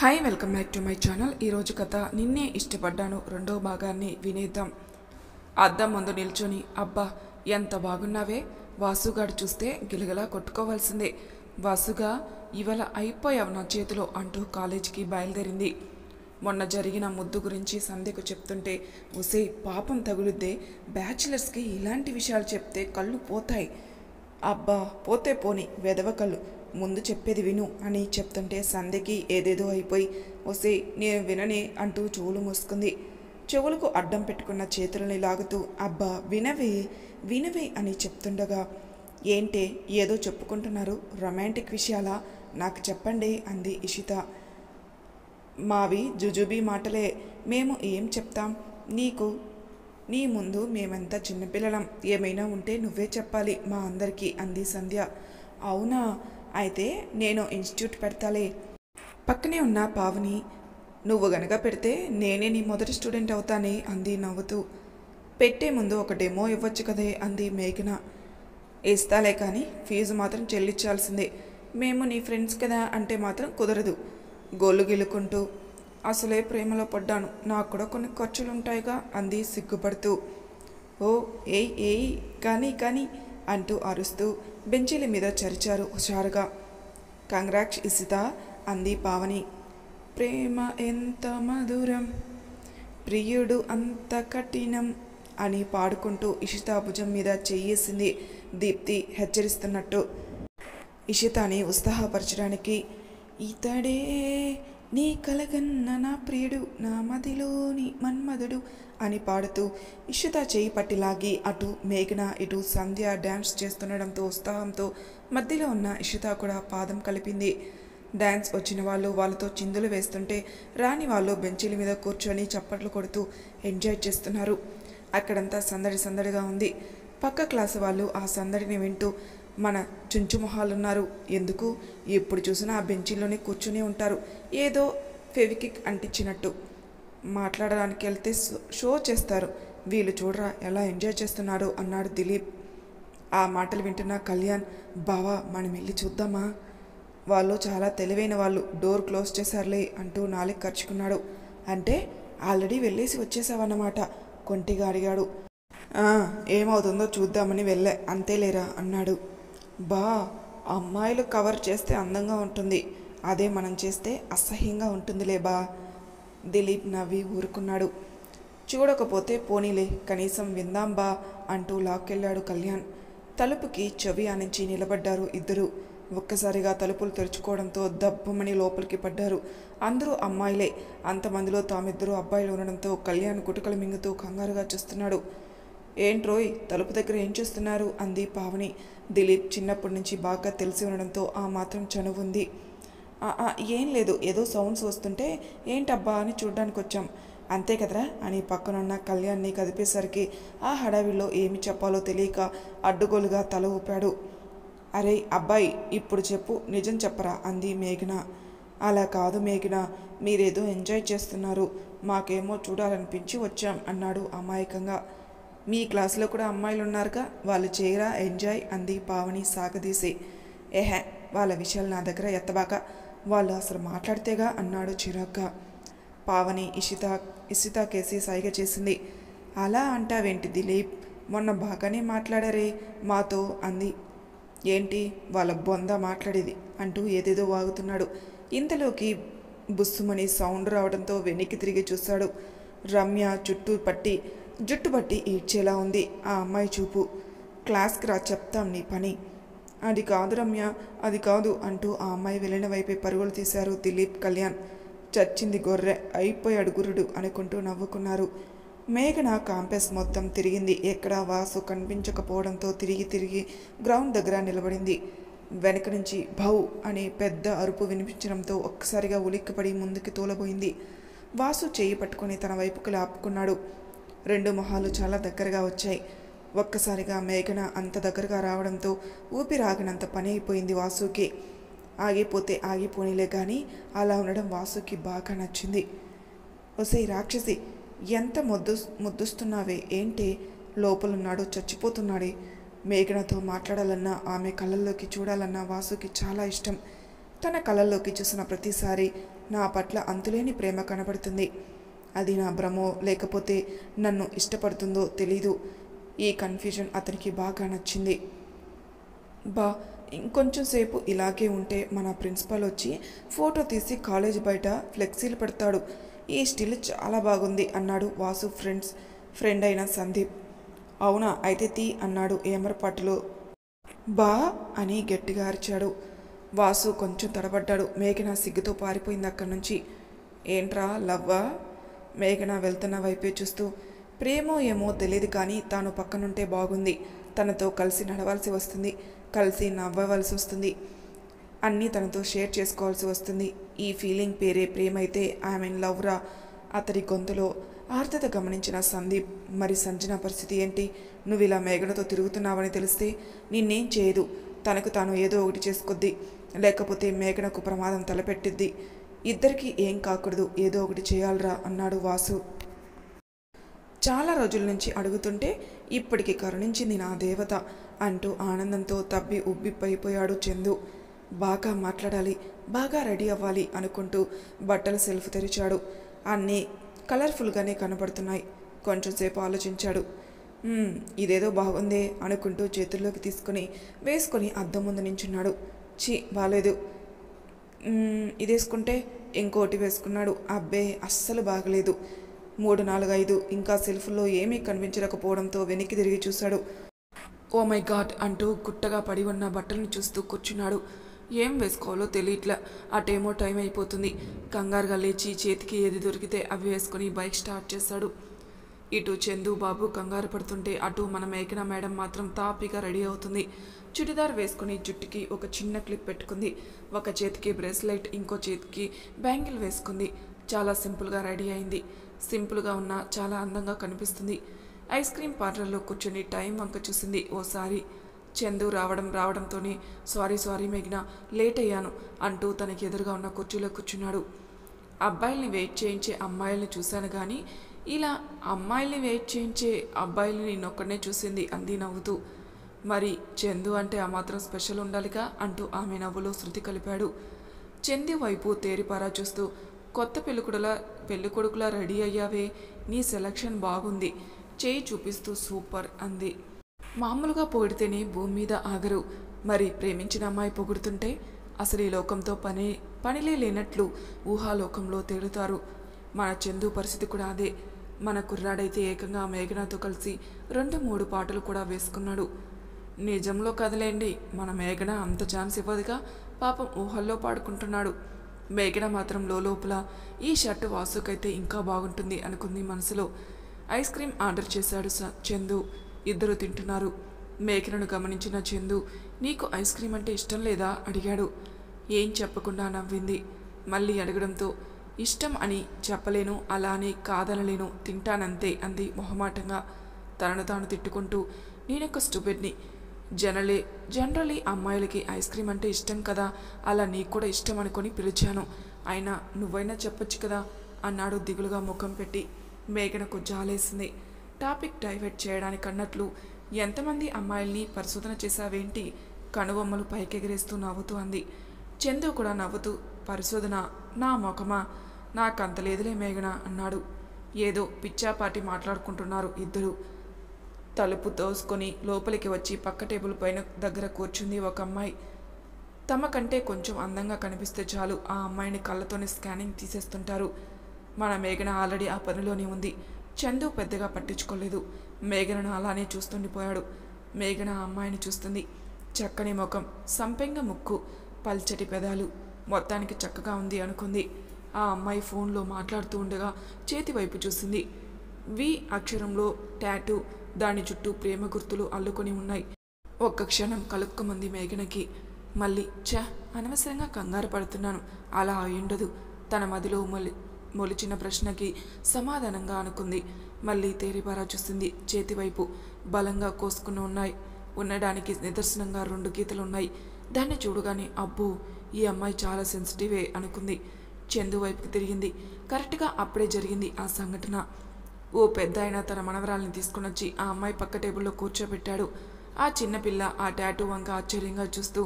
Hi welcome back to my channel. ఈరోజు కథ నిన్నే ఇష్టపడ్డాను రెండో భాగాన్ని వినేద్దాం. అద్దం ముందు నిల్చొని అబ్బా ఎంత బాగున్నావే, వాసుగాడు చూస్తే గిలగలా కొట్టుకోవాల్సిందే. వాసుగా ఇవాళ అయిపోయావు నా చేతిలో అంటూ కాలేజీకి బయలుదేరింది. మొన్న జరిగిన ముద్దు గురించి సంధ్యకు చెప్తుంటే ఒసే పాపం తగులుద్దే, బ్యాచిలర్స్కి ఇలాంటి విషయాలు చెప్తే కళ్ళు పోతాయి. అబ్బా పోతే పోని వెదవ కళ్ళు, ముందు చెప్పేది విను అని చెప్తుంటే సంధ్యకి ఏదేదో అయిపోయి ఒసే నేను విననే అంటూ చెవులు మూసుకుంది. చెవులకు అడ్డం పెట్టుకున్న చేతులని లాగుతూ అబ్బా వినవే వినవే అని చెప్తుండగా ఏంటే ఏదో చెప్పుకుంటున్నారు, రొమాంటిక్ విషయాలా, నాకు చెప్పండి అంది ఇషిత. మావి జుజుబీ మాటలే, మేము ఏం చెప్తాం నీకు, నీ ముందు మేమంతా చిన్నపిల్లలం, ఏమైనా ఉంటే నువ్వే చెప్పాలి మా అందరికీ అంది సంధ్య. అవునా, అయితే నేను ఇన్స్టిట్యూట్ పెడతాలే. పక్కనే ఉన్న పావని నువ్వు గనక పెడితే నేనే నీ మొదటి స్టూడెంట్ అవుతానే అంది నవ్వుతూ. పెట్టే ముందు ఒక డెమో ఇవ్వచ్చు కదే అంది మేఘన. ఇస్తాలే కానీ ఫీజు మాత్రం చెల్లించాల్సిందే, మేము నీ ఫ్రెండ్స్ కదా అంటే మాత్రం కుదరదు. గోళ్ళు గిల్లుకుంటూ అసలే ప్రేమలో పడ్డాను, నాకు కూడా కొన్ని ఖర్చులుంటాయిగా అంది సిగ్గుపడుతూ. ఓ ఏయ్ ఏయ్ కానీ కానీ అంటూ అరుస్తూ బెంచీల మీద చరిచారు హుషారుగా. కంగ్రాట్స్ ఇసిత అంది పావని. ప్రేమ ఎంత మధురం, ప్రియుడు అంత కఠినం అని పాడుకుంటూ ఇషిత భుజం మీద చెయ్యేసింది దీప్తి హెచ్చరిస్తున్నట్టు. ఇషితాని ఉత్సాహపరచడానికి ఇతడే నీ కలగన్న నా ప్రియుడు, నా మదిలోని మన్మధుడు అని పాడుతూ ఇషిత చేయి పట్టిలాగి అటు మేఘన ఇటు సంధ్య డ్యాన్స్ చేస్తుండడంతో ఉత్సాహంతో మధ్యలో ఉన్న ఇషిత కూడా పాదం కలిపింది. డ్యాన్స్ వచ్చిన వాళ్ళు వాళ్ళతో చిందులు వేస్తుంటే రాని వాళ్ళు బెంచీల మీద కూర్చొని చప్పట్లు కొడుతూ ఎంజాయ్ చేస్తున్నారు. అక్కడంతా సందడి సందడిగా ఉంది. పక్క క్లాసు వాళ్ళు ఆ సందడిని వింటూ మన చుంచుమొహాలున్నారు, ఎందుకు ఎప్పుడు చూసినా ఆ బెంచీల్లోనే కూర్చుని ఉంటారు, ఏదో ఫెవికిక్ అంటించినట్టు, మాట్లాడడానికి వెళ్తే షో చేస్తారు, వీళ్ళు చూడరా ఎలా ఎంజాయ్ చేస్తున్నారు అన్నాడు దిలీప్. ఆ మాటలు వింటున్న కళ్యాణ్ బావా మనం వెళ్ళి చూద్దామా, వాళ్ళు చాలా తెలివైన వాళ్ళు, డోర్ క్లోజ్ చేశారులే అంటూ నాలుగు ఖర్చుకున్నాడు. అంటే ఆల్రెడీ వెళ్ళేసి వచ్చేసావన్నమాట కొంటిగా అడిగాడు. ఏమవుతుందో చూద్దామని వెళ్ళే అంతేలేరా అన్నాడు. బా అమ్మాయిలు కవర్ చేస్తే అందంగా ఉంటుంది, అదే మనం చేస్తే అసహ్యంగా ఉంటుందిలే బా. దిలీప్ నవ్వి ఊరుకున్నాడు. చూడకపోతే పోనీలే కనీసం విందాం బా అంటూ లాక్కెళ్ళాడు కళ్యాణ్. తలుపుకి చెవి ఆనించి నిలబడ్డారు ఇద్దరు. ఒక్కసారిగా తలుపులు తెరుచుకోవడంతో దబ్బమని లోపలికి పడ్డారు. అందరూ అమ్మాయిలే, అంతమందిలో తామిద్దరూ అబ్బాయిలు ఉండడంతో కళ్యాణ్ గుటకలు మింగుతూ కంగారుగా చూస్తున్నాడు. ఏంట్రోయ్ తలుపు దగ్గర ఏం చేస్తున్నారు అంది పావని. దిలీప్ చిన్నప్పటి నుంచి బాగా తెలిసి ఉండడంతో ఆ మాత్రం చనువుంది. ఏం లేదు, ఏదో సౌండ్స్ వస్తుంటే ఏంటబ్బా అని చూడ్డానికి వచ్చాం అంతే కదరా అని పక్కనున్న కళ్యాణ్ని కదిపేసరికి ఆ హడావిలో ఏమి చెప్పాలో తెలియక అడ్డుగోలుగా తల ఊపాడు. అరే అబ్బాయి ఇప్పుడు చెప్పు, నిజం చెప్పరా అంది మేఘన. అలా కాదు మేఘన, మీరేదో ఎంజాయ్ చేస్తున్నారు, మాకేమో చూడాలనిపించి వచ్చాం అన్నాడు అమాయకంగా. మీ క్లాసులో కూడా అమ్మాయిలు ఉన్నారుగా, వాళ్ళు చేయరా ఎంజాయ్ అంది పావని సాగదీసి. ఏహే వాళ్ళ విషయాలు నా దగ్గర ఎత్తబాక, వాళ్ళు అసలు మాట్లాడితేగా అన్నాడు చిరాగ్గా. పావని ఇషిత కేసి సైగ చేసింది. అలా అంటావేంటి దిలీప్, మొన్న బాగానే మాట్లాడారే మాతో అంది. ఏంటి వాళ్ళ బొంద మాట్లాడేది అంటూ ఏదేదో వాగుతున్నాడు. ఇంతలోకి బుస్సుమని సౌండ్ రావడంతో వెనక్కి తిరిగి చూశాడు. రమ్య జుట్టు పట్టి ఈడ్చేలా ఉంది ఆ అమ్మాయి చూపు. క్లాస్కి రా చెప్తాం నీ పని. అది కాదు రమ్య, అది కాదు అంటూ ఆ అమ్మాయి వెళ్ళిన వైపే పరుగులు తీశారు దిలీప్ కళ్యాణ్. చచ్చింది గొర్రె, అయిపోయాడు గురుడు అనుకుంటూ నవ్వుకున్నారు. మేఘన కాంపస్ మొత్తం తిరిగింది, ఎక్కడా వాసు కనిపించకపోవడంతో తిరిగి గ్రౌండ్ దగ్గర నిలబడింది. వెనక నుంచి భౌ అనే పెద్ద అరుపు వినిపించడంతో ఒక్కసారిగా ఉలిక్కిపడి ముందుకి తోలబోయింది. వాసు చేయి పట్టుకొని తన వైపుకి లాపుకున్నాడు. రెండు మొహాలు చాలా దగ్గరగా వచ్చాయి. ఒక్కసారిగా మేఘన అంత దగ్గరగా రావడంతో ఊపిరాగినంత పని అయిపోయింది వాసుకి. ఆగిపోతే ఆగిపోనీలే కానీ అలా ఉండడం వాసుకి బాగా నచ్చింది. ఒసే రాక్షసి ఎంత ముద్దుస్తున్నావే ఏంటి, లోపలున్నాడు చచ్చిపోతున్నాడే. మేఘనతో మాట్లాడాలన్నా ఆమె కళ్ళల్లోకి చూడాలన్నా వాసుకి చాలా ఇష్టం. తన కళ్ళల్లోకి చూసిన ప్రతిసారి నా పట్ల అంతులేని ప్రేమ కనబడుతుంది. అది నా భ్రమో లేకపోతే నన్ను ఇష్టపడుతుందో తెలీదు. ఈ కన్ఫ్యూజన్ అతనికి బాగా నచ్చింది. ఇంకొంచెం సేపు ఇలాగే ఉంటే మన ప్రిన్సిపల్ వచ్చి ఫోటో తీసి కాలేజ్ బయట ఫ్లెక్సీలు పెడతాడు. ఈ స్టిల్ చాలా బాగుంది అన్నాడు వాసు ఫ్రెండ్ అయిన సందీప్. అవునా, అయితే తీ అన్నాడు ఏమరపాటులో. అని గట్టిగా అరిచాడు. వాసు కొంచెం తడబడ్డాడు. మేఘన సిగ్గుతో పారిపోయింది అక్కడి నుంచి. ఏంట్రా లవ్వా? మేఘన వెళ్తున్న వైపే చూస్తూ, ప్రేమో ఏమో తెలియదు కానీ తాను పక్కనుంటే బాగుంది. తనతో కలిసి నడవాల్సి వస్తుంది, కలిసి నవ్వవలసి వస్తుంది, అన్నీ తనతో షేర్ చేసుకోవాల్సి వస్తుంది. ఈ ఫీలింగ్ పేరే ప్రేమైతే ఐ లవ్ రా. అతడి గొంతులో ఆర్ద్రత గమనించిన సందీప్, మరి సంజన పరిస్థితి ఏంటి? నువ్వు ఇలా మేఘనతో తిరుగుతున్నావని తెలిస్తే నిన్నేం చేయదు. తనకు తాను ఏదో ఒకటి చేసుకొద్ది, లేకపోతే మేఘనకు ప్రమాదం తలపెట్టిద్ది. ఇద్దరికీ ఏం కాకూడదు, ఏదో ఒకటి చేయాలరా అన్నాడు వాసు. చాలా రోజుల నుంచి అడుగుతుంటే ఇప్పటికి కరుణించింది నా దేవత అంటూ ఆనందంతో తబ్బి ఉబ్బిపోయాడు చందు. బాగా మాట్లాడాలి, బాగా రెడీ అవ్వాలి అనుకుంటూ బట్టల సెల్ఫ్ తెరిచాడు. అన్నీ కలర్ఫుల్గానే కనబడుతున్నాయి. కొంచెంసేపు ఆలోచించాడు. ఇదేదో బాగుందే అనుకుంటూ చేతుల్లోకి వేసుకొని అద్దం ముందు నించున్నాడు. బాలేదు. ఇదేసుకుంటే ఇంకోటి వేసుకున్నాడు. అబ్బే అస్సలు బాగలేదు. 3, 4, 5 ఇంకా సెల్ఫ్లో ఏమీ కనిపించకపోవడంతో వెనక్కి తిరిగి చూశాడు. ఓ మై గాడ్ అంటూ గుట్టగా పడి ఉన్న బట్టలను చూస్తూ కూర్చున్నాడు. ఏం వేసుకోవాలో తెలియట్లా. అటేమో టైం అయిపోతుంది. కంగారుగా లేచి చేతికి ఏది దొరికితే అవి వేసుకొని బైక్ స్టార్ట్ చేశాడు. ఇటు చందు బాబు కంగారు పడుతుంటే అటు మన మేఘన మేడం మాత్రం తాపిగా రెడీ అవుతుంది. చుడిదార్ వేసుకుని జుట్టుకి ఒక చిన్న క్లిప్ పెట్టుకుంది. ఒక చేతికి బ్రేస్లెట్, ఇంకో చేతికి బ్యాంగిల్ వేసుకుంది. చాలా సింపుల్గా రెడీ అయింది. సింపుల్గా ఉన్నా చాలా అందంగా కనిపిస్తుంది. ఐస్ క్రీమ్ పార్లర్లో కూర్చొని టైం వంక చూసింది ఓసారి. చందు రావడంతోనే సారీ మేఘన, లేట్ అయ్యాను అంటూ తనకి ఎదురుగా ఉన్న కుర్చీలో కూర్చున్నాడు. అబ్బాయిల్ని వెయిట్ చేయించే అమ్మాయిల్ని చూశాను కానీ ఇలా అమ్మాయిల్ని వెయిట్ చేయించే అబ్బాయిల్ని నిన్నొక్కడనే చూసింది అంది నవ్వుతూ. మరి చందు అంటే ఆ మాత్రం స్పెషల్ ఉండాలిగా అంటూ ఆమె నవ్వులో శృతి కలిపాడు. చందు వైపు తేరిపారా చూస్తూ, కొత్త పెళ్ళికొడుకులా రెడీ అయ్యావే, నీ సెలక్షన్ బాగుంది, చేయి చూపిస్తూ సూపర్ అంది. మామూలుగా పొగిడితేనే భూమి మీద ఆగరు, మరి ప్రేమించిన అమ్మాయి పొగుడుతుంటే అసలు ఈ లోకంతో పనిలే లేనట్లు ఊహాలోకంలో తేలుతారు. మన చందు పరిస్థితి కూడా అదే. మన కుర్రాడైతే ఏకంగా మేఘనతో కలిసి 2-3 పాటలు కూడా వేసుకున్నాడు. నిజంలో కదలేండి, మన మేఘన అంత ఛాన్స్ ఇవ్వదుగా, పాపం ఊహల్లో పాడుకుంటున్నాడు. మేఘన మాత్రం లోపల ఈ షర్టు వాసుకైతే ఇంకా బాగుంటుంది అనుకుంది మనసులో. ఐస్ క్రీమ్ ఆర్డర్ చేశాడు చందు. ఇద్దరు తింటున్నారు. మేఘనను గమనించిన చందు, నీకు ఐస్ క్రీమ్ అంటే ఇష్టం లేదా అడిగాడు. ఏం చెప్పకుండా నవ్వింది. మళ్ళీ అడగడంతో, ఇష్టం అని చెప్పలేను, అలానే కాదనలేను, తింటానంతే అంది మొహమాటంగా. తనను తాను తిట్టుకుంటూ, నేనొక స్టూపిడ్ని. జనరలీ అమ్మాయిలకి ఐస్ క్రీమ్ అంటే ఇష్టం కదా, అలా నీకు కూడా ఇష్టం అనుకొని పిలిచాను. అయినా నువ్వైనా చెప్పొచ్చు కదా అన్నాడు దిగులుగా ముఖం పెట్టి. మేఘనకు జాలేసింది. టాపిక్ డైవర్ట్ చేయడానికి అన్నట్లు, ఎంతమంది అమ్మాయిల్ని పరిశోధన చేశావేంటి? కనుబొమ్మలు పైకెగిరేస్తూ నవ్వుతూ అంది. చందు కూడా నవ్వుతూ, పరిశోధన నా ముఖమా, నాకంత లేదులే మేఘన అన్నాడు. ఏదో పిచ్చాపాటి మాట్లాడుకుంటున్నారు ఇద్దరు. తలుపు తోసుకొని లోపలికి వచ్చి పక్క టేబుల్ పైన దగ్గర కూర్చుంది ఒక అమ్మాయి. తమ కంటే కొంచెం అందంగా కనిపిస్తే చాలు ఆ అమ్మాయిని కళ్ళతోనే స్కానింగ్ తీసేస్తుంటారు. మన మేఘన ఆల్రెడీ ఆ పనిలోనే ఉంది. చందు పెద్దగా పట్టించుకోలేదు. మేఘనను అలానే చూస్తుండిపోయాడు. మేఘన ఆ అమ్మాయిని చూస్తుంది. చక్కని ముఖం, సంపెంగ ముక్కు, పల్చటి పెదాలు, మొత్తానికి చక్కగా ఉంది అనుకుంది. ఆ అమ్మాయి ఫోన్లో మాట్లాడుతూ ఉండగా చేతి వైపు చూసింది. వి అక్షరంలో టాటూ, దాని చుట్టూ ప్రేమ గుర్తులు అల్లుకొని ఉన్నాయి. ఒక్క క్షణం కలుక్కుమంది మేఘనకి. మళ్ళీ అనవసరంగా కంగారు పడుతున్నాను, అలా అయ్యుండదు. తన మదిలో మొలిచిన ప్రశ్నకి సమాధానంగా అనుకుంది. మళ్ళీ తేరిపారా చూసింది. చేతివైపు బలంగా కోసుకుని ఉండడానికి నిదర్శనంగా 2 గీతలున్నాయి. దాన్ని చూడగానే అబ్బో, ఈ అమ్మాయి చాలా సెన్సిటివే అనుకుంది. చందు వైపుకి తిరిగింది. కరెక్ట్గా అప్పుడే జరిగింది ఆ సంఘటన. ఓ పెద్ద ఆయన తన మనవరాల్ని తీసుకునొచ్చి ఆ అమ్మాయి పక్క టేబుల్లో కూర్చోబెట్టాడు. ఆ చిన్నపిల్ల ఆ టాటూ వంక ఆశ్చర్యంగా చూస్తూ,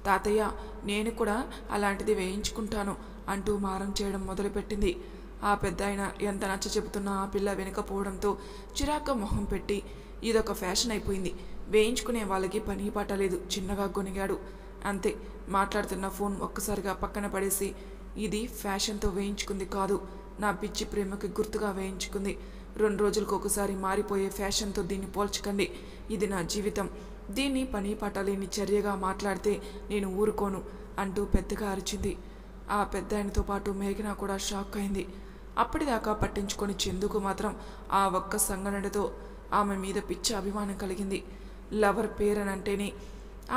తాతయ్య నేను కూడా అలాంటిది వేయించుకుంటాను అంటూ మారం చేయడం మొదలుపెట్టింది. ఆ పెద్దాయన ఎంత నచ్చ చెబుతున్నా ఆ పిల్ల వెనకపోవడంతో చిరాగ్గా మొహం పెట్టి ఇదొక ఫ్యాషన్ అయిపోయింది, వేయించుకునే వాళ్ళకి పని పట్టలేదు చిన్నగా గొనిగాడు. అంతే, మాట్లాడుతున్న ఫోన్ ఒక్కసారిగా పక్కన పడేసి, ఇది ఫ్యాషన్తో వేయించుకుంది కాదు, నా పిచ్చి ప్రేమకి గుర్తుగా వేయించుకుంది. 2 రోజులకు ఒకసారి మారిపోయే ఫ్యాషన్తో దీన్ని పోల్చకండి. ఇది నా జీవితం. దీన్ని పని పట్టలేని చర్యగా మాట్లాడితే నేను ఊరుకోను అంటూ పెద్దగా అరిచింది. ఆ పెద్దాయనతో పాటు మేఘన కూడా షాక్ అయింది. అప్పటిదాకా పట్టించుకొని చందుకు మాత్రం ఆ ఒక్క సంఘటనతో ఆమె మీద పిచ్చి అభిమానం కలిగింది. లవర్ పేరనంటేనే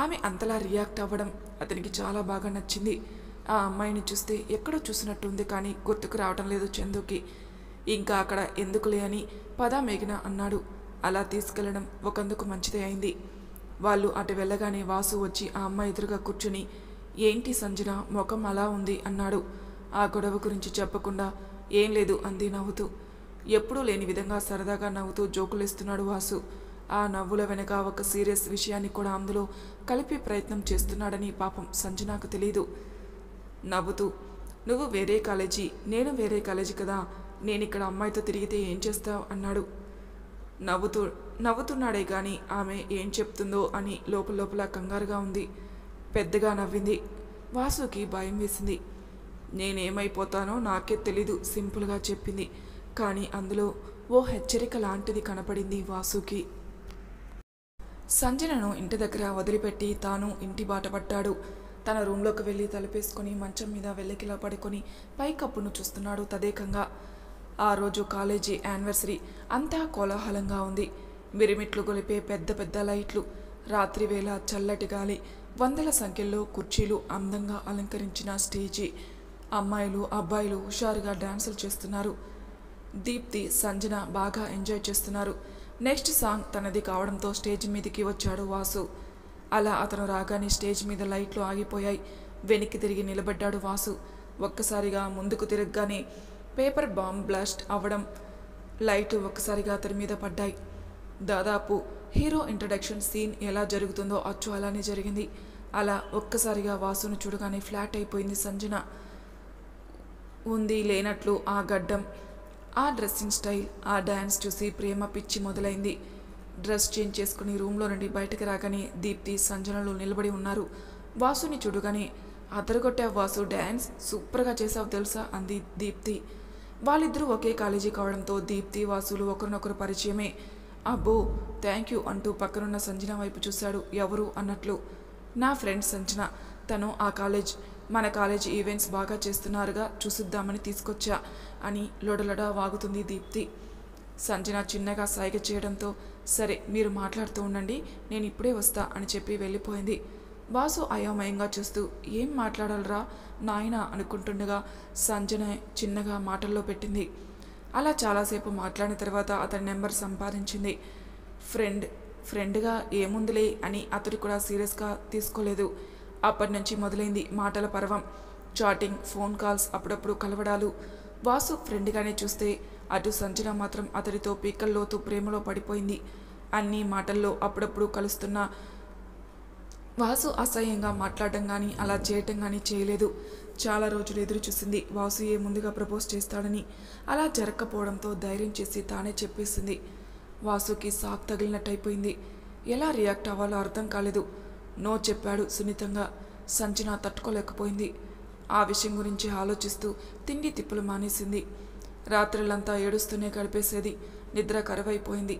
ఆమె అంతలా రియాక్ట్ అవ్వడం అతనికి చాలా బాగా నచ్చింది. ఆ అమ్మాయిని చూస్తే ఎక్కడో చూసినట్టుంది, కానీ గుర్తుకు రావడం లేదు చందుకి. ఇంకా అక్కడ ఎందుకులే అని పద మేఘన అన్నాడు. అలా తీసుకెళ్లడం ఒకందుకు మంచిదే అయింది. వాళ్ళు అటు వెళ్ళగానే వాసు వచ్చి ఆ అమ్మాయి ఎదురుగా కూర్చుని, ఏంటి సంజన ముఖం అలా ఉంది అన్నాడు. ఆ గొడవ గురించి చెప్పకుండా, ఏం లేదు అంది నవ్వుతూ. ఎప్పుడూ లేని విధంగా సరదాగా నవ్వుతూ జోకులేస్తున్నాడు వాసు. ఆ నవ్వుల వెనక ఒక సీరియస్ విషయాన్ని కూడా అందులో కలిపి ప్రయత్నం చేస్తున్నాడని పాపం సంజనకు తెలీదు. నవ్వుతూ, నువ్వు వేరే కాలేజీ, నేను వేరే కాలేజీ కదా, నేనిక్కడ అమ్మాయితో తిరిగితే ఏం చేస్తావు అన్నాడు. నవ్వుతున్నాడే గాని ఆమె ఏం చెప్తుందో అని లోపల కంగారుగా ఉంది. పెద్దగా నవ్వింది. వాసుకి భయం వేసింది. నేనేమైపోతానో నాకే తెలీదు సింపుల్గా చెప్పింది. కానీ అందులో ఓ హెచ్చరిక లాంటిది కనపడింది వాసుకి. సంజనను ఇంటి దగ్గర వదిలిపెట్టి తాను ఇంటి బాట పట్టాడు. తన రూంలోకి వెళ్ళి తలుపేసుకుని మంచం మీద వెల్లకిలా పడుకొని పైకప్పును చూస్తున్నాడు తదేకంగా. ఆ రోజు కాలేజీ యానివర్సరీ. అంతా కోలాహలంగా ఉంది. మిరిమిట్లు గొలిపే పెద్ద పెద్ద లైట్లు, రాత్రివేళ చల్లటి గాలి, వందల సంఖ్యలో కుర్చీలు, అందంగా అలంకరించిన స్టేజీ, అమ్మాయిలు అబ్బాయిలు హుషారుగా డాన్సులు చేస్తున్నారు. దీప్తి, సంజన బాగా ఎంజాయ్ చేస్తున్నారు. నెక్స్ట్ సాంగ్ తనది కావడంతో స్టేజ్ మీదకి వచ్చాడు వాసు. అలా అతను రాగానే స్టేజ్ మీద లైట్లు ఆగిపోయాయి. వెనక్కి తిరిగి నిలబడ్డాడు వాసు. ఒక్కసారిగా ముందుకు తిరగగానే పేపర్ బాంబ్ బ్లాస్ట్ అవ్వడం, లైట్లు ఒక్కసారిగా అతని మీద పడ్డాయి. దాదాపు హీరో ఇంట్రడక్షన్ సీన్ ఎలా జరుగుతుందో అచ్చు అలానే జరిగింది. అలా ఒక్కసారిగా వాసును చూడగానే ఫ్లాట్ అయిపోయింది సంజన. ఉంది లేనట్లు ఆ గడ్డం, ఆ డ్రెస్సింగ్ స్టైల్, ఆ డ్యాన్స్ చూసి ప్రేమ పిచ్చి మొదలైంది. డ్రెస్ చేంజ్ చేసుకుని రూమ్లో నుండి బయటకు రాగానే దీప్తి, సంజనలు నిలబడి ఉన్నారు. వాసుని చూడగానే, అదరగొట్టావు వాసు, డ్యాన్స్ సూపర్గా చేసావు తెలుసా అంది దీప్తి. వాళ్ళిద్దరూ ఒకే కాలేజీ కావడంతో దీప్తి, వాసులు ఒకరినొకరు పరిచయమే. అబ్బో థ్యాంక్ యూ అంటూ పక్కనున్న సంజన వైపు చూశాడు. ఎవరు అన్నట్లు. నా ఫ్రెండ్ సంజన, తను మన కాలేజ్ ఈవెంట్స్ బాగా చేస్తున్నారుగా, చూసిద్దామని తీసుకొచ్చా అని లొడలొడ వాగుతుంది దీప్తి. సంజన చిన్నగా సైగ చేయడంతో, సరే మీరు మాట్లాడుతూ ఉండండి, నేను ఇప్పుడే వస్తా అని చెప్పి వెళ్ళిపోయింది. వాసు అయోమయంగా చూస్తూ, ఏం మాట్లాడాలరా నాయనా అనుకుంటుండగా సంజన చిన్నగా మాటల్లో పెట్టింది. అలా చాలాసేపు మాట్లాడిన తర్వాత అతని నెంబర్ సంపాదించింది. ఫ్రెండ్గా ఏముందిలే అని అతడు కూడా సీరియస్గా తీసుకోలేదు. అప్పటి నుంచి మొదలైంది మాటల పర్వం. చాటింగ్, ఫోన్ కాల్స్, అప్పుడప్పుడు కలవడాలు. వాసు ఫ్రెండ్గానే చూస్తే అటు సంజన మాత్రం అతడితో పీకల్లోతు ప్రేమలో పడిపోయింది. అన్ని మాటల్లో అప్పుడప్పుడు కలుస్తున్న వాసు అసహ్యంగా మాట్లాడడం కానీ అలా చేయటం కానీ చేయలేదు. చాలా రోజులు ఎదురు చూసింది వాసు ఏ ముందుగా ప్రపోజ్ చేస్తాడని. అలా జరగకపోవడంతో ధైర్యం చేసి తానే చెప్పేసింది. వాసుకి సాక్ తగిలినట్టయిపోయింది. ఎలా రియాక్ట్ అవ్వాలో అర్థం కాలేదు. నో చెప్పాడు సున్నితంగా. సంజన తట్టుకోలేకపోయింది. ఆ విషయం గురించి ఆలోచిస్తూ తిండి తిప్పులు మానేసింది. రాత్రులంతా ఏడుస్తూనే గడిపేసేది. నిద్ర కరువైపోయింది.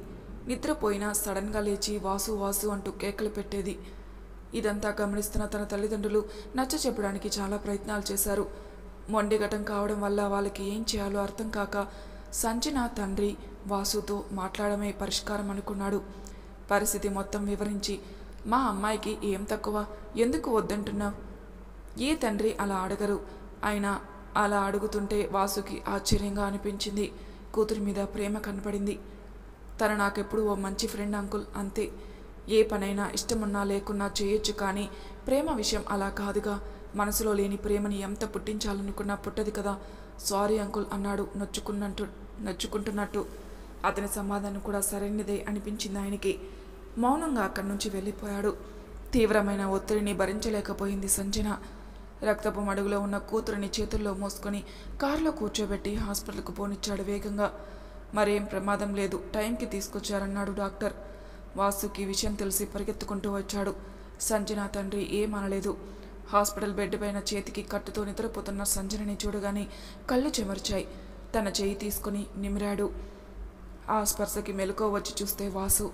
నిద్రపోయినా సడన్గా లేచి వాసు వాసు అంటూ కేకలు పెట్టేది. ఇదంతా గమనిస్తున్న తన తల్లిదండ్రులు నచ్చ చెప్పడానికి చాలా ప్రయత్నాలు చేశారు. మొండిఘటం కావడం వల్ల వాళ్ళకి ఏం చేయాలో అర్థం కాక సంజన తండ్రి వాసుతో మాట్లాడమే పరిష్కారం అనుకున్నాడు. పరిస్థితి మొత్తం వివరించి, మా అమ్మాయికి ఏం తక్కువ, ఎందుకు వద్దంటున్నావు? ఏ తండ్రి అలా అడగరు. అయినా అలా అడుగుతుంటే వాసుకి ఆశ్చర్యంగా అనిపించింది. కూతురి మీద ప్రేమ కనపడింది. తను నాకెప్పుడు ఓ మంచి ఫ్రెండ్ అంకుల్, అంతే. ఏ పనైనా ఇష్టమున్నా లేకున్నా చేయొచ్చు, కానీ ప్రేమ విషయం అలా కాదుగా. మనసులో లేని ప్రేమని ఎంత పుట్టించాలనుకున్నా పుట్టదు కదా. సారీ అంకుల్ అన్నాడు నొచ్చుకుంటున్నట్టు. అతని సమాధానం కూడా సరైనదే అనిపించింది ఆయనకి. మౌనంగా అక్కడి నుంచి వెళ్ళిపోయాడు. తీవ్రమైన ఒత్తిడిని భరించలేకపోయింది సంజన. రక్తపు మడుగులో ఉన్న కూతురిని చేతుల్లో మోసుకొని కారులో కూర్చోబెట్టి హాస్పిటల్కు పోనిచ్చాడు వేగంగా. మరేం ప్రమాదం లేదు, టైంకి తీసుకొచ్చారన్నాడు డాక్టర్. వాసుకి విషయం తెలిసి పరిగెత్తుకుంటూ వచ్చాడు. సంజన తండ్రి ఏమనలేదు. హాస్పిటల్ బెడ్ పైన చేతికి కట్టుతో నిద్రపోతున్న సంజనని చూడగానే కళ్ళు చెమర్చాయి. తన చేయి తీసుకుని నిమిరాడు. ఆ స్పర్శకి మెలకువ వచ్చి చూస్తే వాసు.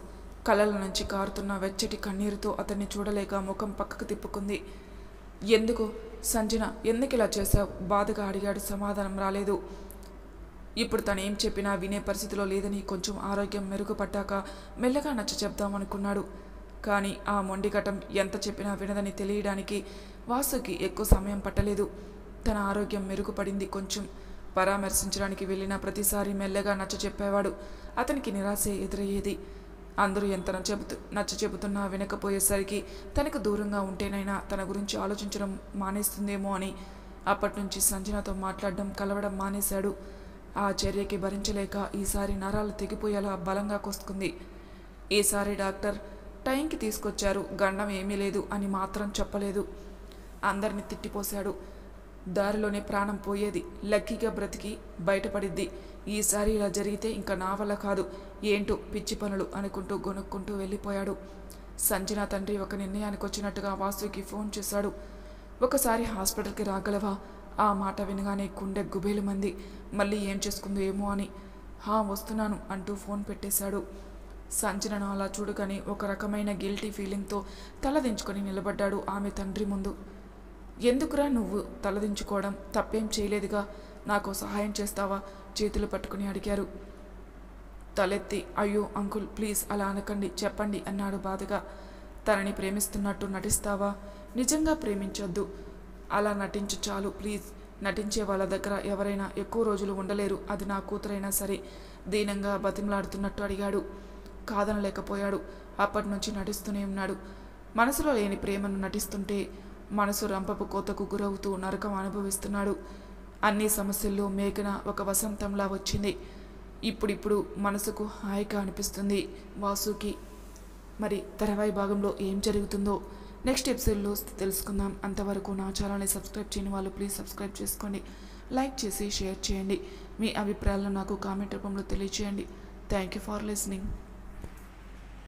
కళ్ళల నుంచి కారుతున్న వెచ్చటి కన్నీరుతో అతన్ని చూడలేక ముఖం పక్కకు తిప్పుకుంది. ఎందుకు సంజన, ఎందుకు ఇలా చేశావు? బాధగా అడిగాడు. సమాధానం రాలేదు. ఇప్పుడు తనేం చెప్పినా వినే పరిస్థితిలో లేదని కొంచెం ఆరోగ్యం మెరుగుపడ్డాక మెల్లగా నచ్చ చెప్దామనుకున్నాడు. కానీ ఆ మొండిఘటం ఎంత చెప్పినా వినదని తెలియడానికి వాసుకి ఎక్కువ సమయం పట్టలేదు. తన ఆరోగ్యం మెరుగుపడింది. కొంచెం పరామర్శించడానికి వెళ్ళిన ప్రతిసారి మెల్లగా నచ్చ చెప్పేవాడు. అతనికి నిరాశే ఎదురయ్యేది. అందరూ ఎంత నచ్చ చెబుతున్నా వినకపోయేసరికి తనకు దూరంగా ఉంటేనైనా తన గురించి ఆలోచించడం మానేస్తుందేమో అని అప్పటినుంచి సంజనతో మాట్లాడడం, కలవడం మానేశాడు. ఆ చర్యకి భరించలేక ఈసారి నరాలు తెగిపోయేలా బలంగా కొసుకుంది. ఈసారి డాక్టర్ టైంకి తీసుకొచ్చారు, గండం ఏమీ లేదు అని మాత్రం చెప్పలేదు. అందరిని తిట్టిపోశాడు. దారిలోనే ప్రాణం పోయేది. లక్కీగా బ్రతికి బయటపడిద్ది. ఈసారి ఇలా జరిగితే ఇంకా నా వల్ల కాదు, ఏంటో పిచ్చి పనులు అనుకుంటూ గొనుక్కుంటూ వెళ్ళిపోయాడు. సంజన తండ్రి ఒక నిర్ణయానికి వచ్చినట్టుగా వాసుకి ఫోన్ చేశాడు. ఒకసారి హాస్పిటల్కి రాగలవా? ఆ మాట వినగానే గుండె గుబేలు మంది. మళ్ళీ ఏం చేసుకుందో ఏమో అని. వస్తున్నాను అంటూ ఫోన్ పెట్టేశాడు. సంజనను అలా చూడగానే ఒక రకమైన గిల్టీ ఫీలింగ్తో తలదించుకొని నిలబడ్డాడు ఆమె తండ్రి ముందు. ఎందుకురా నువ్వు తలదించుకోవడం? తప్పేం చేయలేదుగా, నాకు సహాయం చేస్తావా? చేతులు పట్టుకుని అడిగారు. తలెత్తి అయ్యో అంకుల్ ప్లీజ్ అలా అనకండి, చెప్పండి అన్నాడు బాధగా. తనని ప్రేమిస్తున్నట్టు నటిస్తావా? నిజంగా ప్రేమించొద్దు, అలా నటించు చాలు ప్లీజ్. నటించే వాళ్ళ దగ్గర ఎవరైనా ఎక్కువ రోజులు ఉండలేరు, అది నా కూతురైనా సరే. దీనంగా బతిమలాడుతున్నట్టు అడిగాడు. కాదనలేకపోయాడు. అప్పటి నుంచి నటిస్తూనే ఉన్నాడు. మనసులో లేని ప్రేమను నటిస్తుంటే మనసు రంపపు కోతకు గురవుతూ నరకం అనుభవిస్తున్నాడు. అన్ని సమస్యల్లో మేఘన ఒక వసంతంలా వచ్చింది. ఇప్పుడిప్పుడు మనసుకు హాయిగా అనిపిస్తుంది వాసుకి. మరి తర్వాయి భాగంలో ఏం జరుగుతుందో నెక్స్ట్ ఎపిసోడ్లో తెలుసుకుందాం. అంతవరకు నా ఛానల్ని సబ్స్క్రైబ్ చేయని వాళ్ళు ప్లీజ్ సబ్స్క్రైబ్ చేసుకోండి, లైక్ చేసి షేర్ చేయండి. మీ అభిప్రాయాలను నాకు కామెంట్ రూపంలో తెలియచేయండి. Thank you for listening.